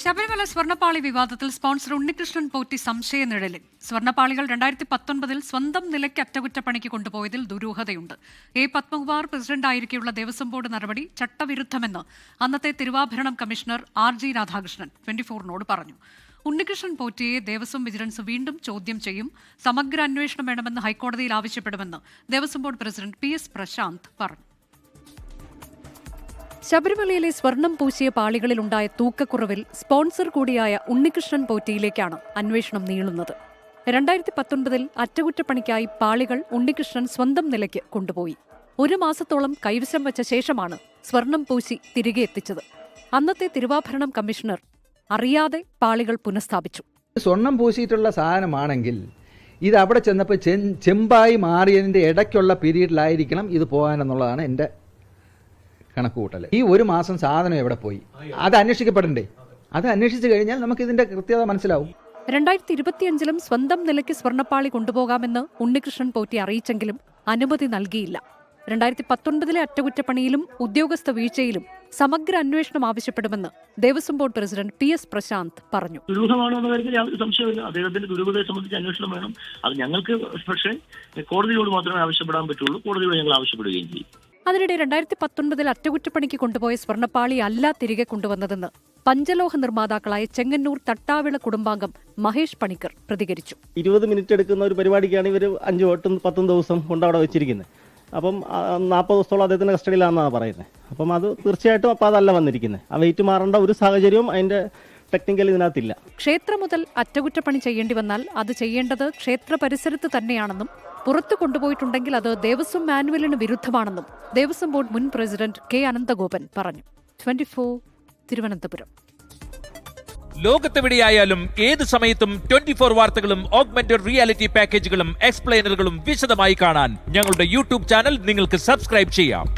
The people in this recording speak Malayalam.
ശബരിമല സ്വർണ്ണപ്പാളി വിവാദത്തിൽ സ്പോൺസർ ഉണ്ണികൃഷ്ണൻ പോറ്റി സംശയനിഴലിൽ. സ്വർണ്ണപ്പാളികൾ 2019 സ്വന്തം നിലയ്ക്ക് അറ്റകുറ്റപ്പണിക്ക് കൊണ്ടുപോയതിൽ ദുരൂഹതയുണ്ട്. എ പത്മകുമാർ പ്രസിഡന്റായിരിക്കെയുള്ള ദേവസ്വം ബോർഡ് നടപടി ചട്ടവിരുദ്ധമെന്ന് അന്നത്തെ തിരുവാഭരണം കമ്മീഷണർ RG രാധാകൃഷ്ണൻ 24നോട് പറഞ്ഞു. ഉണ്ണികൃഷ്ണൻ പോറ്റിയെ ദേവസ്വം വിജിലൻസ് വീണ്ടും ചോദ്യം ചെയ്യും. സമഗ്ര അന്വേഷണം വേണമെന്ന് ഹൈക്കോടതിയിൽ ആവശ്യപ്പെടുമെന്ന് Devaswom board president PS Prashanth പറഞ്ഞു. ശബരിമലയിലെ സ്വർണം പൂശിയ പാളികളിലുണ്ടായ തൂക്കക്കുറവിൽ സ്പോൺസർ കൂടിയായ ഉണ്ണികൃഷ്ണൻ പോറ്റിയിലേക്കാണ് അന്വേഷണം നീളുന്നത്. 2019 അറ്റകുറ്റപ്പണിക്കായി പാളികൾ ഉണ്ണികൃഷ്ണൻ സ്വന്തം നിലയ്ക്ക് കൊണ്ടുപോയി. 1 മാസത്തോളം കൈവശം വച്ച ശേഷമാണ് സ്വർണം പൂശി തിരികെ എത്തിച്ചത്. അന്നത്തെ തിരുവാഭരണം കമ്മീഷണർ അറിയാതെ പാളികൾ പുനഃസ്ഥാപിച്ചു. സ്വർണം പൂശിയിട്ടുള്ള സാധനമാണെങ്കിൽ ഇത് അവിടെ ചെന്നപ്പോൾ ചെമ്പായി മാറിയതിൻ്റെ ഇടയ്ക്കുള്ള പീരീഡിലായിരിക്കണം ഇത് പോകാനെന്നുള്ളതാണ് എൻ്റെ കണക്കുകൂട്ടൽ. ഈ 1 മാസം സാധനം എവിടെ പോയി അത് അന്വേഷിക്കപ്പെടണ്ടേ? അത് അന്വേഷിച്ചു കഴിഞ്ഞാൽ നമുക്ക് ഇതിന്റെ കൃത്യത മനസ്സിലാവും. 2025 സ്വന്തം നിലയ്ക്ക് സ്വർണ്ണപ്പാളി കൊണ്ടുപോകാമെന്ന് ഉണ്ണികൃഷ്ണൻ പോറ്റി അറിയിച്ചെങ്കിലും അനുമതി നൽകിയില്ല. 2019 അറ്റകുറ്റപ്പണിയിലും ഉദ്യോഗസ്ഥ വീഴ്ചയിലും സമഗ്ര അന്വേഷണം ആവശ്യപ്പെടുമെന്ന് Devaswom board president PS Prashanth പറഞ്ഞു. ദുരൂഹമാണെന്ന കാര്യത്തിൽ യാതൊരു സംശയമില്ല. അദ്ദേഹത്തിന്റെ ദുരൂഹതയെ സംബന്ധിച്ച് അന്വേഷണം വേണം. അത് ഞങ്ങൾക്ക് പക്ഷേ കോടതിയോട് മാത്രമേ ആവശ്യപ്പെടാൻ പറ്റുള്ളൂ. കോടതിയോട് ഞങ്ങൾ ആവശ്യപ്പെടുകയും ചെയ്യും. അതിനിടെ 2019 അറ്റകുറ്റപ്പണിക്ക് കൊണ്ടുപോയ സ്വർണ്ണപ്പാളി അല്ല തിരികെ കൊണ്ടുവന്നതെന്ന് പഞ്ചലോഹ നിർമ്മാതാക്കളായ ചെങ്ങന്നൂർ തട്ടാവിള കുടുംബാംഗം മഹേഷ് പണിക്കർ പ്രതികരിച്ചു. 20 മിനിറ്റ് എടുക്കുന്ന ഒരു പരിപാടിക്കാണ് ഇവർ 5-10 ദിവസം കൊണ്ട് അവിടെ വെച്ചിരിക്കുന്നത്. അപ്പം 40 ദിവസത്തോളം അദ്ദേഹത്തിന്റെ കസ്റ്റഡിയിലാണെന്നാണ് പറയുന്നത്. അപ്പം അത് തീർച്ചയായിട്ടും അപ്പം അതല്ല വന്നിരിക്കുന്നത്. ആ വെയിറ്റ് മാറേണ്ട ഒരു സാഹചര്യവും അതിന്റെ ടെക്നിക്കൽ ഇതിനകത്തില്ല. ക്ഷേത്രം മുതൽ അറ്റകുറ്റപ്പണി ചെയ്യേണ്ടി വന്നാൽ അത് ചെയ്യേണ്ടത് ക്ഷേത്ര പരിസരത്ത് തന്നെയാണെന്നും പുറത്തു കൊണ്ടുപോയിട്ടുണ്ടെങ്കിൽ അത് ദേവസ്വം മാനുവലിന് വിരുദ്ധമാണെന്നും ദേവസ്വം ബോർഡ് മുൻ പ്രസിഡന്റ് K അനന്തഗോപൻ പറഞ്ഞു. 24 തിരുവനന്തപുരം. ലോകത്തെവിടെയായാലും ഏത് സമയത്തും 24 വാർത്തകളും ഓഗ്മെന്റഡ് റിയാലിറ്റി പാക്കേജുകളും എക്സ്പ്ലെയിനറുകളും വിശദമായി കാണാൻ ഞങ്ങളുടെ YouTube ചാനൽ നിങ്ങൾക്ക് സബ്സ്ക്രൈബ് ചെയ്യാം.